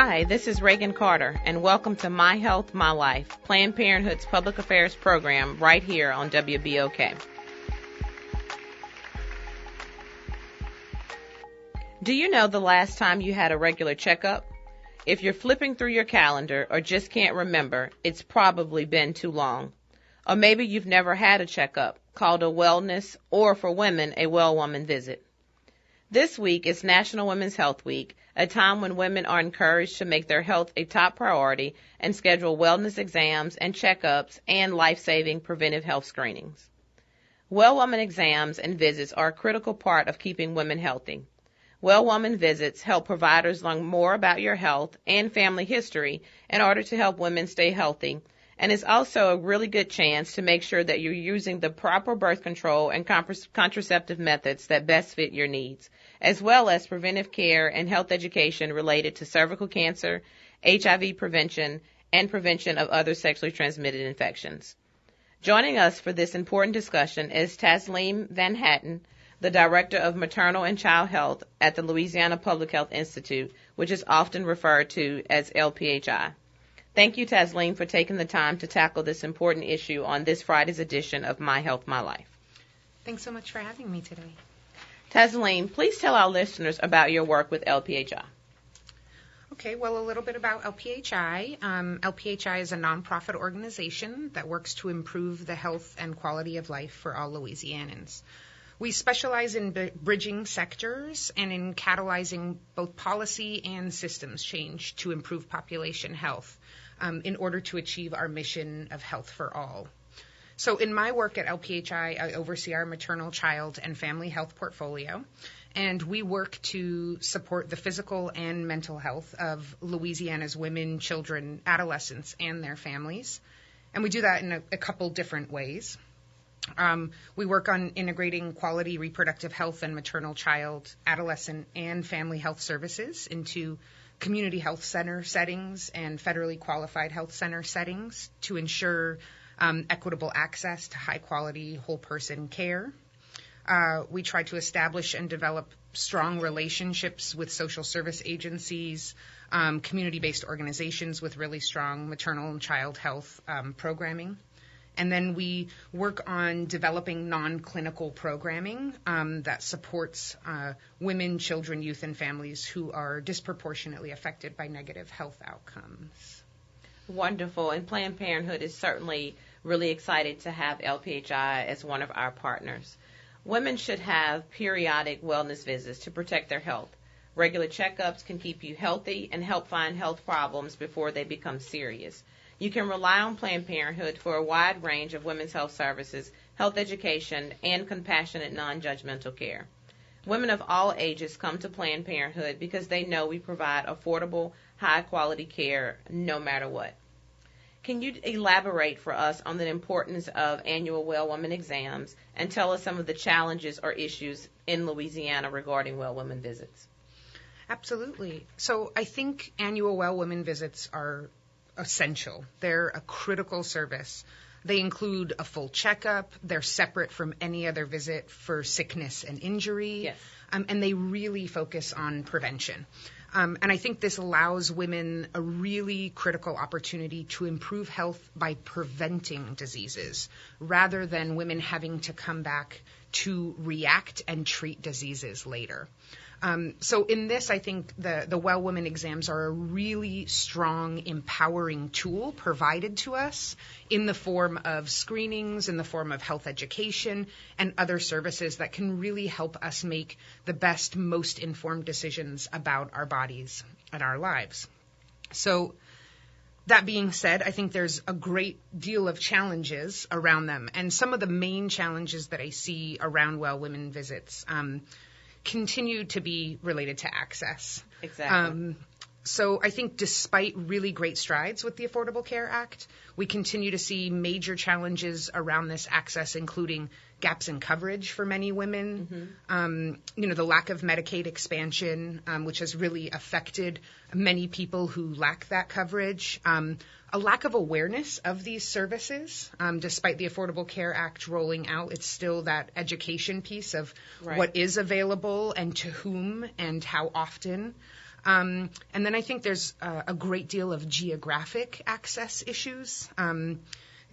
Hi, this is Reagan Carter, and welcome to My Health, My Life, Planned Parenthood's public affairs program right here on WBOK. Do you know the last time you had a regular checkup? If you're flipping through your calendar or just can't remember, it's probably been too long. Or maybe you've never had a checkup, called a wellness, or for women, a well woman visit. This week is National Women's Health Week, a time when women are encouraged to make their health a top priority and schedule wellness exams and checkups and life-saving preventive health screenings. Well woman exams and visits are a critical part of keeping women healthy. Well woman visits help providers learn more about your health and family history in order to help women stay healthy, and it's also a really good chance to make sure that you're using the proper birth control and contraceptive methods that best fit your needs, as well as preventive care and health education related to cervical cancer, HIV prevention, and prevention of other sexually transmitted infections. Joining us for this important discussion is Taslim van Hattum, the Director of Maternal and Child Health at the Louisiana Public Health Institute, which is often referred to as LPHI. Thank you, Taslim, for taking the time to tackle this important issue on this Friday's edition of My Health, My Life. Thanks so much for having me today. Taslim, please tell our listeners about your work with LPHI. Okay, well, a little bit about LPHI. LPHI is a nonprofit organization that works to improve the health and quality of life for all Louisianans. We specialize in bridging sectors and in catalyzing both policy and systems change to improve population health in order to achieve our mission of health for all. So in my work at LPHI, I oversee our maternal, child, and family health portfolio, and we work to support the physical and mental health of Louisiana's women, children, adolescents, and their families. And we do that in a couple different ways. We work on integrating quality reproductive health and maternal, child, adolescent, and family health services into community health center settings and federally qualified health center settings to ensure equitable access to high-quality, whole-person care. We try to establish and develop strong relationships with social service agencies, community-based organizations with really strong maternal and child health programming. And then we work on developing non-clinical programming that supports women, children, youth, and families who are disproportionately affected by negative health outcomes. Wonderful. And Planned Parenthood is certainly really excited to have LPHI as one of our partners. Women should have periodic wellness visits to protect their health. Regular checkups can keep you healthy and help find health problems before they become serious. You can rely on Planned Parenthood for a wide range of women's health services, health education, and compassionate, non-judgmental care. Women of all ages come to Planned Parenthood because they know we provide affordable, high-quality care no matter what. Can you elaborate for us on the importance of annual well woman exams and tell us some of the challenges or issues in Louisiana regarding well woman visits? Absolutely. So I think annual well woman visits are essential. They're a critical service. They include a full checkup. They're separate from any other visit for sickness and injury. Yes. And they really focus on prevention. And I think this allows women a really critical opportunity to improve health by preventing diseases rather than women having to come back to react and treat diseases later. So in this, I think the well woman exams are a really strong, empowering tool provided to us in the form of screenings, in the form of health education, and other services that can really help us make the best, most informed decisions about our bodies and our lives. So that being said, I think there's a great deal of challenges around them. And some of the main challenges that I see around well women visits continue to be related to access. Exactly. So I think despite really great strides with the Affordable Care Act, we continue to see major challenges around this access, including gaps in coverage for many women, the lack of Medicaid expansion, which has really affected many people who lack that coverage, a lack of awareness of these services. Despite the Affordable Care Act rolling out, it's still that education piece of what is available and to whom and how often. And then I think there's a great deal of geographic access issues.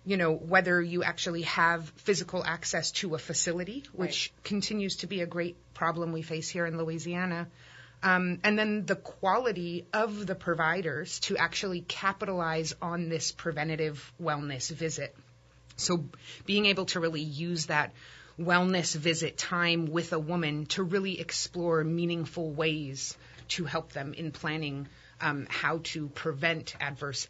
Whether you actually have physical access to a facility, which continues to be a great problem we face here in Louisiana. And then the quality of the providers to actually capitalize on this preventative wellness visit. So being able to really use that wellness visit time with a woman to really explore meaningful ways to help them in planning how to prevent adverse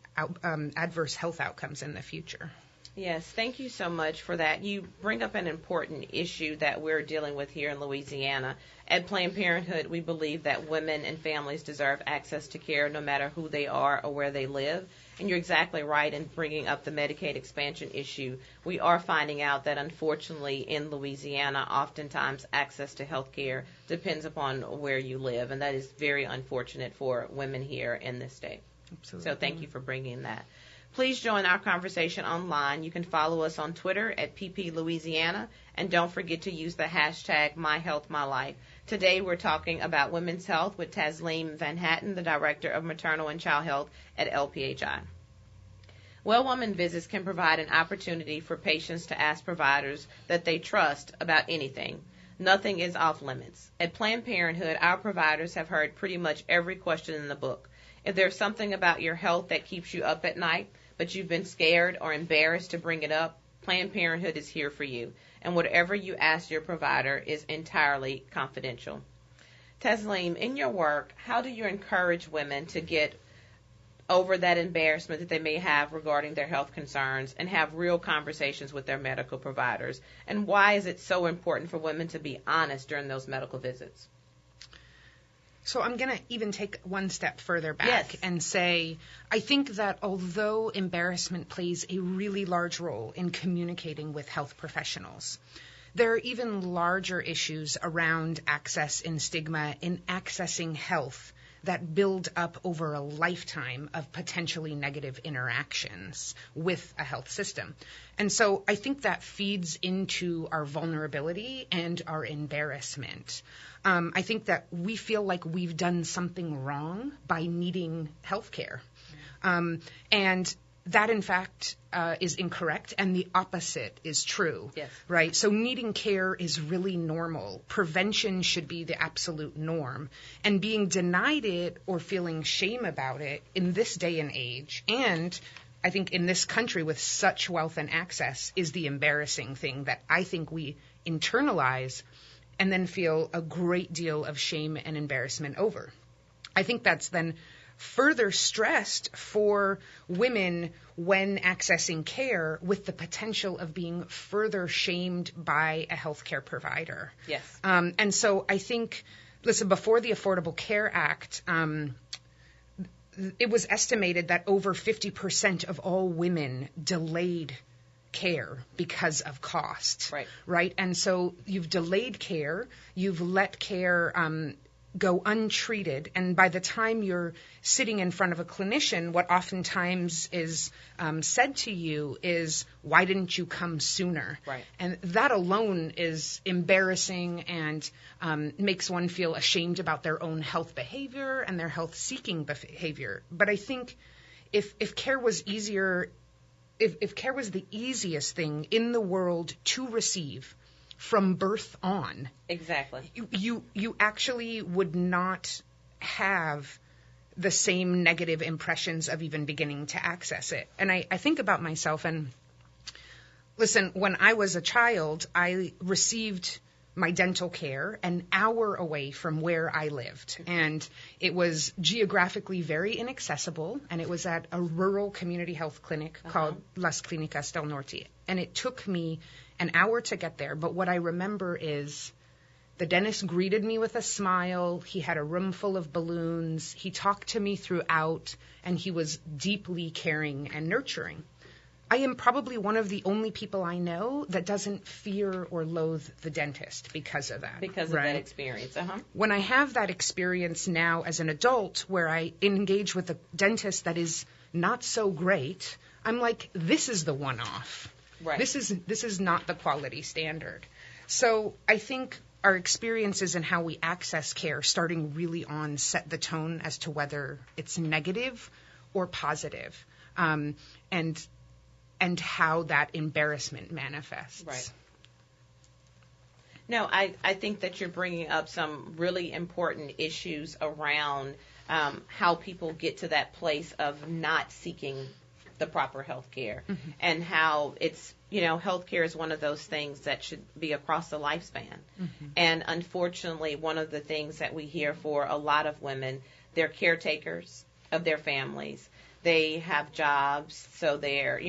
health outcomes in the future. Yes, thank you so much for that. You bring up an important issue that we're dealing with here in Louisiana. At Planned Parenthood, we believe that women and families deserve access to care no matter who they are or where they live. And you're exactly right in bringing up the Medicaid expansion issue. We are finding out that, unfortunately, in Louisiana, oftentimes access to health care depends upon where you live, and that is very unfortunate for women here in this state. Absolutely. So thank you for bringing that. Please join our conversation online. You can follow us on Twitter at PP Louisiana, and don't forget to use the hashtag MyHealthMyLife. Today we're talking about women's health with Taslim van Hattum, the Director of Maternal and Child Health at LPHI. Well Woman visits can provide an opportunity for patients to ask providers that they trust about anything. Nothing is off limits. At Planned Parenthood, our providers have heard pretty much every question in the book. If there's something about your health that keeps you up at night, but you've been scared or embarrassed to bring it up, Planned Parenthood is here for you. And whatever you ask your provider is entirely confidential. Taslim, in your work, how do you encourage women to get over that embarrassment that they may have regarding their health concerns and have real conversations with their medical providers? And why is it so important for women to be honest during those medical visits? So I'm going to even take one step further back and say, I think that although embarrassment plays a really large role in communicating with health professionals, there are even larger issues around access and stigma in accessing health that build up over a lifetime of potentially negative interactions with a health system. And so I think that feeds into our vulnerability and our embarrassment. I think that we feel like we've done something wrong by needing health care. And that, in fact, is incorrect, and the opposite is true. Yes. Right? So needing care is really normal. Prevention should be the absolute norm. And being denied it or feeling shame about it in this day and age, and I think in this country with such wealth and access, is the embarrassing thing that I think we internalize and then feel a great deal of shame and embarrassment over. I think that's then further stressed for women when accessing care, with the potential of being further shamed by a healthcare provider. Yes. And so I think, listen, before the Affordable Care Act, it was estimated that over 50% of all women delayed care because of cost. Right. And so you've delayed care, you've let care go untreated, and by the time you're sitting in front of a clinician, what oftentimes is said to you is, why didn't you come sooner? Right. And that alone is embarrassing and makes one feel ashamed about their own health behavior and their health-seeking behavior. But I think if care was easier, if care was the easiest thing in the world to receive from birth on, exactly, you actually would not have the same negative impressions of even beginning to access it. And I think about myself, and listen, when I was a child, I received my dental care an hour away from where I lived. And it was geographically very inaccessible, and it was at a rural community health clinic called Las Clínicas del Norte. And it took me an hour to get there. But what I remember is the dentist greeted me with a smile. He had a room full of balloons. He talked to me throughout, and he was deeply caring and nurturing. I am probably one of the only people I know that doesn't fear or loathe the dentist because of that. Because of that experience. When I have that experience now as an adult where I engage with a dentist that is not so great, I'm like, this is the one-off. Right. This is not the quality standard. So I think our experiences and how we access care starting really on set the tone as to whether it's negative or positive, and how that embarrassment manifests. Right. No, I think that you're bringing up some really important issues around how people get to that place of not seeking the proper health care, and how it's, health care is one of those things that should be across the lifespan. And unfortunately, one of the things that we hear for a lot of women, they're caretakers of their families. They have jobs, so they're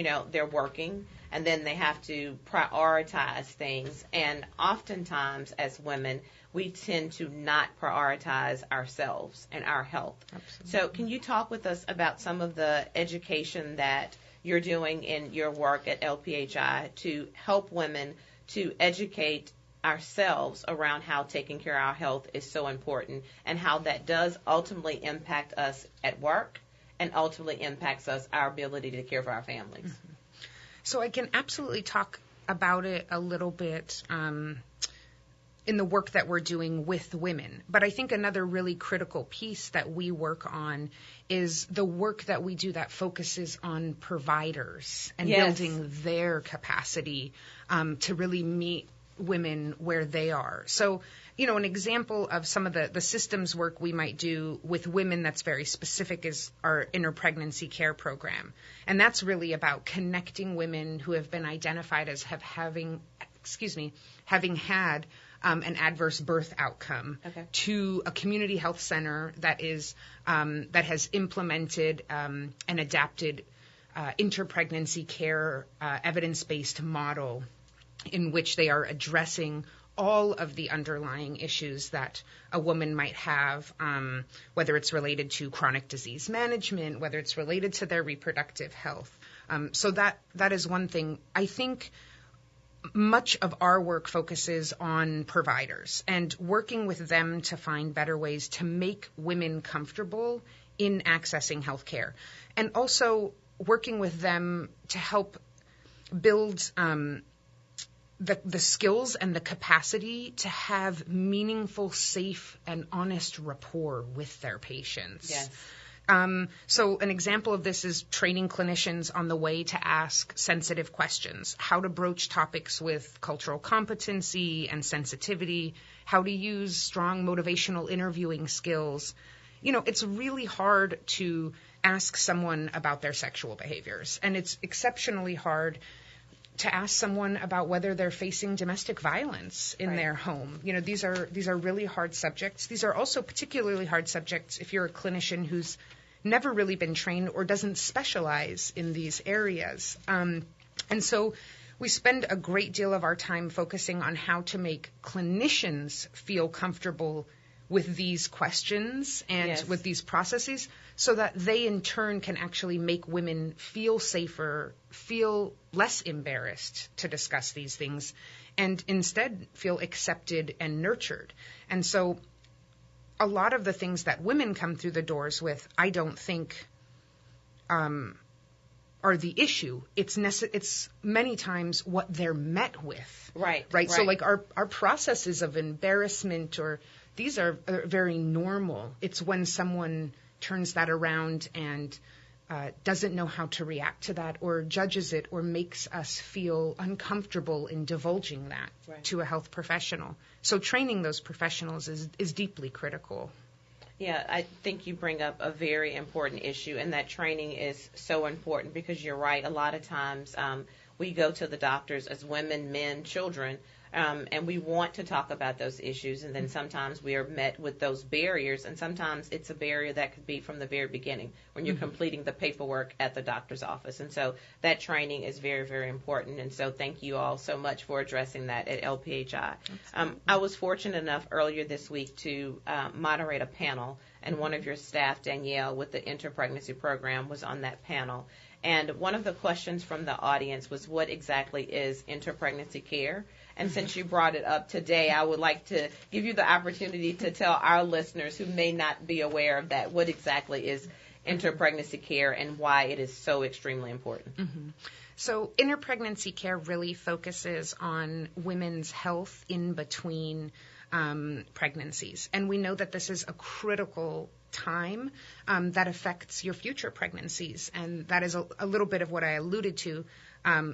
working, and then they have to prioritize things. And oftentimes, as women, we tend to not prioritize ourselves and our health. Absolutely. So can you talk with us about some of the education that you're doing in your work at LPHI to help women to educate ourselves around how taking care of our health is so important, and how that does ultimately impact us at work and ultimately impacts our ability to care for our families? So I can absolutely talk about it a little bit in the work that we're doing with women. But I think another really critical piece that we work on is the work that we do that focuses on providers and building their capacity to really meet women where they are. So, an example of some of the systems work we might do with women that's very specific is our interpregnancy care program. And that's really about connecting women who have been identified as having had an adverse birth outcome to a community health center that has implemented and adapted interpregnancy care evidence-based model in which they are addressing all of the underlying issues that a woman might have, whether it's related to chronic disease management, whether it's related to their reproductive health. So that is one thing. I think much of our work focuses on providers and working with them to find better ways to make women comfortable in accessing health care, and also working with them to help build the skills and the capacity to have meaningful, safe, and honest rapport with their patients. Yes. So an example of this is training clinicians on the way to ask sensitive questions, how to broach topics with cultural competency and sensitivity, how to use strong motivational interviewing skills. It's really hard to ask someone about their sexual behaviors, and it's exceptionally hard to ask someone about whether they're facing domestic violence in their home. These are really hard subjects. These are also particularly hard subjects if you're a clinician who's never really been trained or doesn't specialize in these areas. And so we spend a great deal of our time focusing on how to make clinicians feel comfortable with these questions and with these processes, so that they in turn can actually make women feel safer, feel less embarrassed to discuss these things, and instead feel accepted and nurtured. And so a lot of the things that women come through the doors with, I don't think are the issue. It's many times what they're met with. Right. So like our processes of embarrassment, or these are very normal. It's when someone turns that around and doesn't know how to react to that, or judges it, or makes us feel uncomfortable in divulging that to a health professional. So training those professionals is deeply critical. Yeah, I think you bring up a very important issue, and that training is so important because you're right. A lot of times we go to the doctors as women, men, children, and we want to talk about those issues, and then sometimes we are met with those barriers, and sometimes it's a barrier that could be from the very beginning when you're completing the paperwork at the doctor's office. And so that training is very, very important, and so thank you all so much for addressing that at LPHI. I was fortunate enough earlier this week to moderate a panel, and one of your staff, Danielle, with the interpregnancy program, was on that panel. And one of the questions from the audience was, what exactly is interpregnancy care? And since you brought it up today, I would like to give you the opportunity to tell our listeners who may not be aware of that, what exactly is interpregnancy care and why it is so extremely important. So interpregnancy care really focuses on women's health in between pregnancies. And we know that this is a critical time that affects your future pregnancies. And that is a little bit of what I alluded to,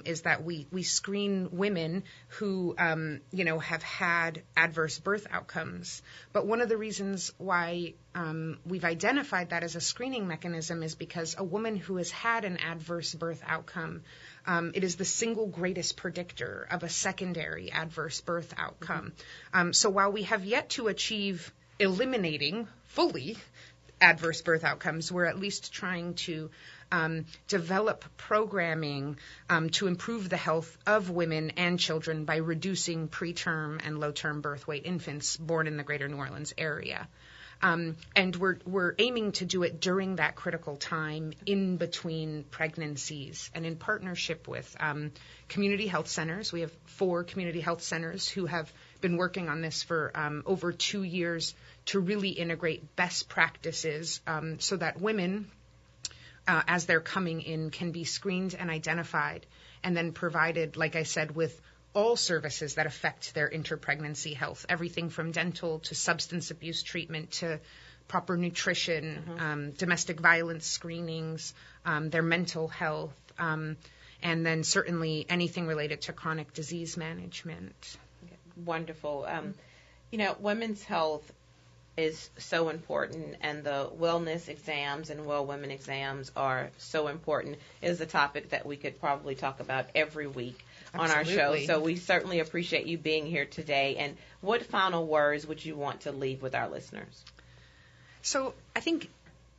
is that we screen women who, have had adverse birth outcomes. But one of the reasons why we've identified that as a screening mechanism is because a woman who has had an adverse birth outcome, it is the single greatest predictor of a secondary adverse birth outcome. So while we have yet to achieve eliminating fully adverse birth outcomes, we're at least trying to develop programming to improve the health of women and children by reducing preterm and low-term birth weight infants born in the greater New Orleans area. And we're aiming to do it during that critical time in between pregnancies, and in partnership with community health centers. We have 4 community health centers who have been working on this for over 2 years to really integrate best practices so that women, as they're coming in, can be screened and identified and then provided, like I said, with all services that affect their interpregnancy health, everything from dental to substance abuse treatment to proper nutrition, domestic violence screenings, their mental health, and then certainly anything related to chronic disease management. Wonderful. Women's health is so important, and the wellness exams and well women exams are so important. It is a topic that we could probably talk about every week on our show. So we certainly appreciate you being here today. And what final words would you want to leave with our listeners? So I think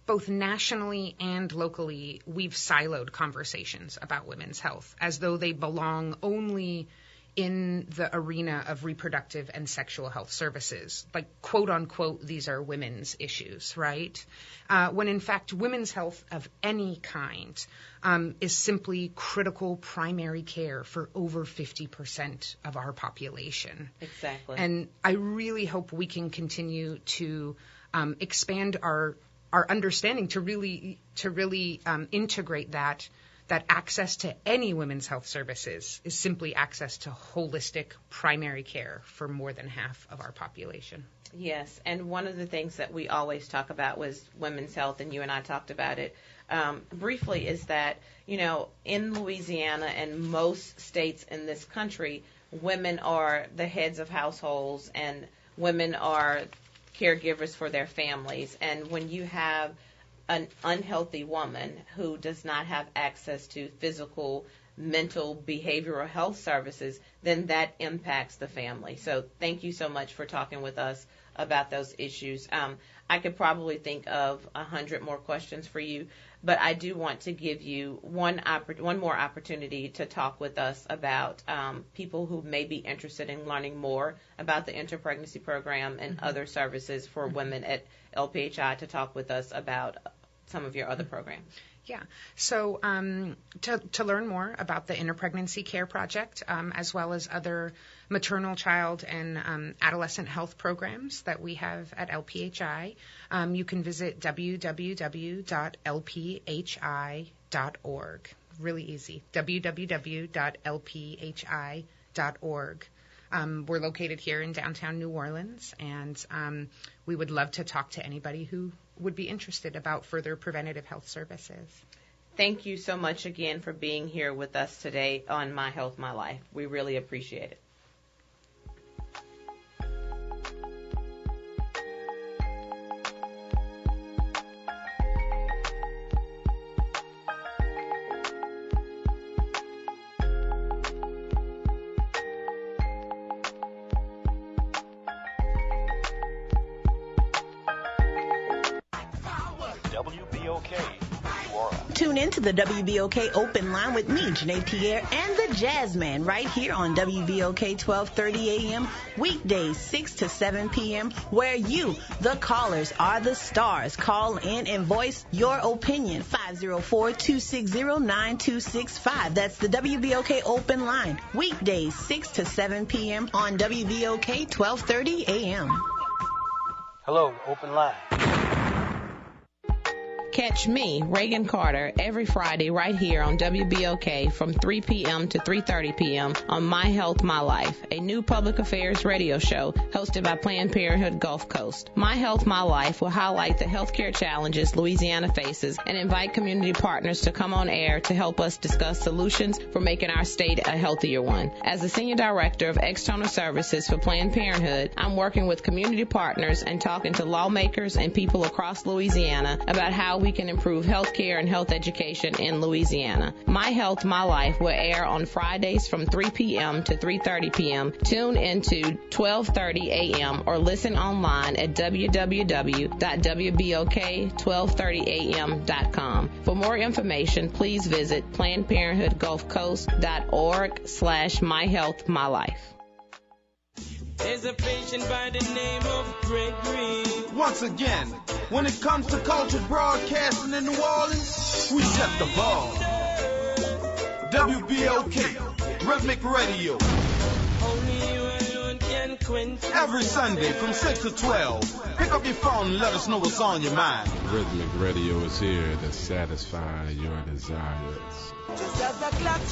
both nationally and locally, we've siloed conversations about women's health as though they belong only in the arena of reproductive and sexual health services. Like, quote unquote, these are women's issues, right? When in fact, women's health of any kind is simply critical primary care for over 50% of our population. Exactly. And I really hope we can continue to expand our understanding to really integrate that access to any women's health services is simply access to holistic primary care for more than half of our population. Yes, and one of the things that we always talk about was women's health, and you and I talked about it briefly, is that, in Louisiana and most states in this country, women are the heads of households and women are caregivers for their families. And when you have an unhealthy woman who does not have access to physical, mental, behavioral health services, then that impacts the family. So thank you so much for talking with us about those issues. I could probably think of 100 more questions for you, but I do want to give you one more opportunity to talk with us about people who may be interested in learning more about the interpregnancy program and other services for women at LPHI, to talk with us about some of your other programs. Yeah. So to learn more about the Interpregnancy Care Project, as well as other maternal, child, and adolescent health programs that we have at LPHI, you can visit www.lphi.org. Really easy. www.lphi.org. We're located here in downtown New Orleans, and we would love to talk to anybody who would be interested about further preventative health services. Thank you so much again for being here with us today on My Health, My Life. We really appreciate it. Tune in to the WBOK Open Line with me, Janae Pierre, and the Jazzman right here on WBOK 1230 AM, weekdays 6 to 7 p.m., where you, the callers, are the stars. Call in and voice your opinion. 504-260-9265. That's the WBOK Open Line, weekdays 6 to 7 p.m. on WBOK 1230 AM. Hello, Open Line. Catch me, Reagan Carter, every Friday right here on WBOK from 3 p.m. to 3:30 p.m. on My Health, My Life, a new public affairs radio show hosted by Planned Parenthood Gulf Coast. My Health, My Life will highlight the healthcare challenges Louisiana faces and invite community partners to come on air to help us discuss solutions for making our state a healthier one. As the Senior Director of External Services for Planned Parenthood, I'm working with community partners and talking to lawmakers and people across Louisiana about how we can improve health care and health education in Louisiana. My Health, My Life will air on Fridays from 3 p.m. to 3:30 p.m. Tune into 12:30 a.m. or listen online at www.wbok1230am.com. For more information, please visit PlannedParenthoodGulfCoast.org/MyHealthMyLife. There's a patient by the name of Gregory. Once again, when it comes to culture broadcasting in New Orleans, we set the bar. WBOK, Rhythmic Radio. Only you alone can quench. Every Sunday from 6 to 12. Pick up your phone and let us know what's on your mind. Rhythmic Radio is here to satisfy your desires.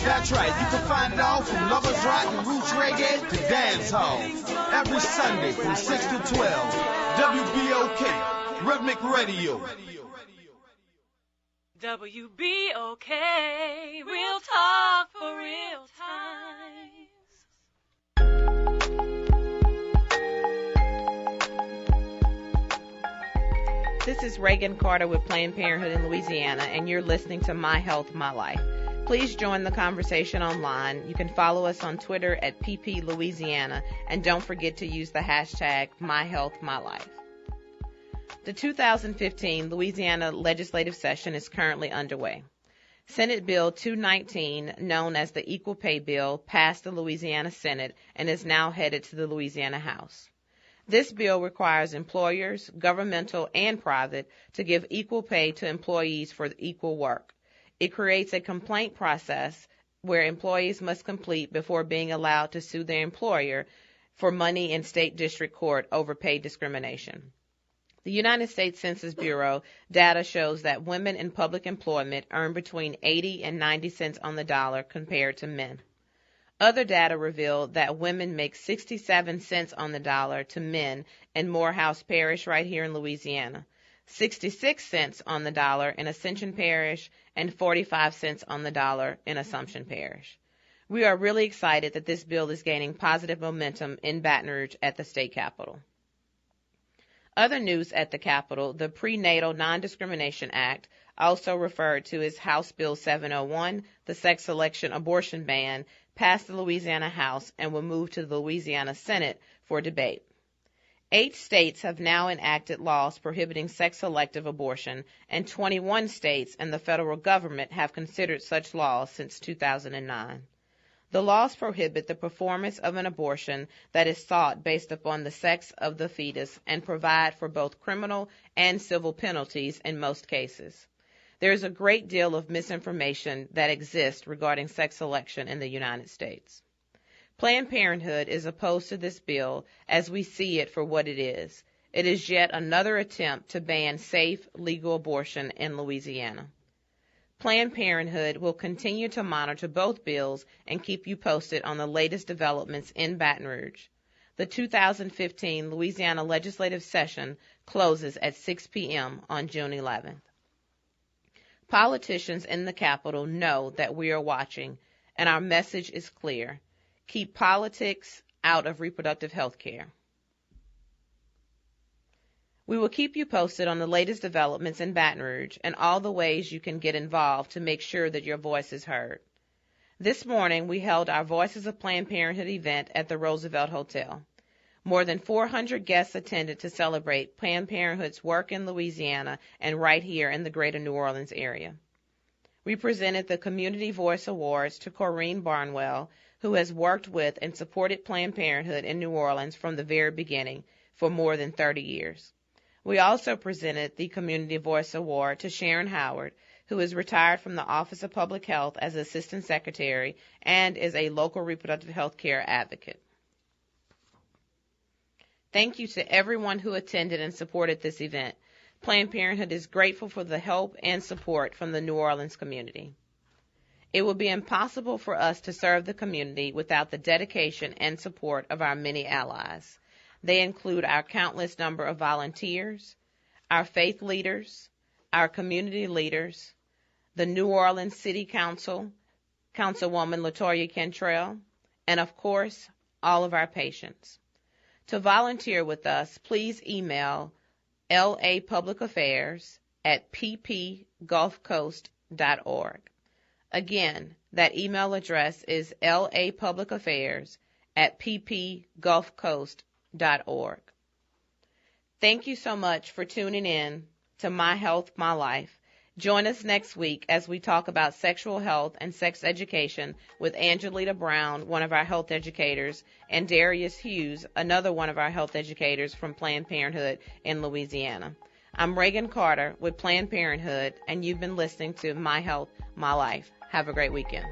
That's right, you can find it all from lovers rock and roots reggae to dance hall. Every Sunday from 6 to 12. WBOK, Rhythmic Radio. WBOK, real talk for real times. This is Reagan Carter with Planned Parenthood in Louisiana, and you're listening to My Health, My Life. Please join the conversation online. You can follow us on Twitter at PP Louisiana, and don't forget to use the hashtag MyHealthMyLife. The 2015 Louisiana legislative session is currently underway. Senate Bill 219, known as the Equal Pay Bill, passed the Louisiana Senate and is now headed to the Louisiana House. This bill requires employers, governmental and private, to give equal pay to employees for equal work. It creates a complaint process where employees must complete before being allowed to sue their employer for money in state district court over pay discrimination. The United States Census Bureau data shows that women in public employment earn between 80 and 90 cents on the dollar compared to men. Other data reveal that women make 67 cents on the dollar to men in Morehouse Parish right here in Louisiana, 66 cents on the dollar in Ascension Parish, and 45 cents on the dollar in Assumption Parish. We are really excited that this bill is gaining positive momentum in Baton Rouge at the state capitol. Other news at the Capitol, the Prenatal Non-Discrimination Act, also referred to as House Bill 701, the sex selection abortion ban, passed the Louisiana House and will move to the Louisiana Senate for debate. 8 states have now enacted laws prohibiting sex-selective abortion, and 21 states and the federal government have considered such laws since 2009. The laws prohibit the performance of an abortion that is sought based upon the sex of the fetus and provide for both criminal and civil penalties in most cases. There is a great deal of misinformation that exists regarding sex selection in the United States. Planned Parenthood is opposed to this bill as we see it for what it is. It is yet another attempt to ban safe, legal abortion in Louisiana. Planned Parenthood will continue to monitor both bills and keep you posted on the latest developments in Baton Rouge. The 2015 Louisiana legislative session closes at 6 p.m. on June 11th. Politicians in the Capitol know that we are watching, and our message is clear. Keep politics out of reproductive health care. We will keep you posted on the latest developments in Baton Rouge and all the ways you can get involved to make sure that your voice is heard. This morning, we held our Voices of Planned Parenthood event at the Roosevelt Hotel. More than 400 guests attended to celebrate Planned Parenthood's work in Louisiana and right here in the greater New Orleans area. We presented the Community Voice Awards to Corrine Barnwell, who has worked with and supported Planned Parenthood in New Orleans from the very beginning for more than 30 years. We also presented the Community Voice Award to Sharon Howard, who is retired from the Office of Public Health as Assistant Secretary and is a local reproductive health care advocate. Thank you to everyone who attended and supported this event. Planned Parenthood is grateful for the help and support from the New Orleans community. It would be impossible for us to serve the community without the dedication and support of our many allies. They include our countless number of volunteers, our faith leaders, our community leaders, the New Orleans City Council, Councilwoman LaToya Cantrell, and of course, all of our patients. To volunteer with us, please email lapublicaffairs@ppgulfcoast.org. Again, that email address is lapublicaffairs@ppgulfcoast.org. Thank you so much for tuning in to My Health, My Life. Join us next week as we talk about sexual health and sex education with Angelita Brown, one of our health educators, and Darius Hughes, another one of our health educators from Planned Parenthood in Louisiana. I'm Reagan Carter with Planned Parenthood, and you've been listening to My Health, My Life. Have a great weekend.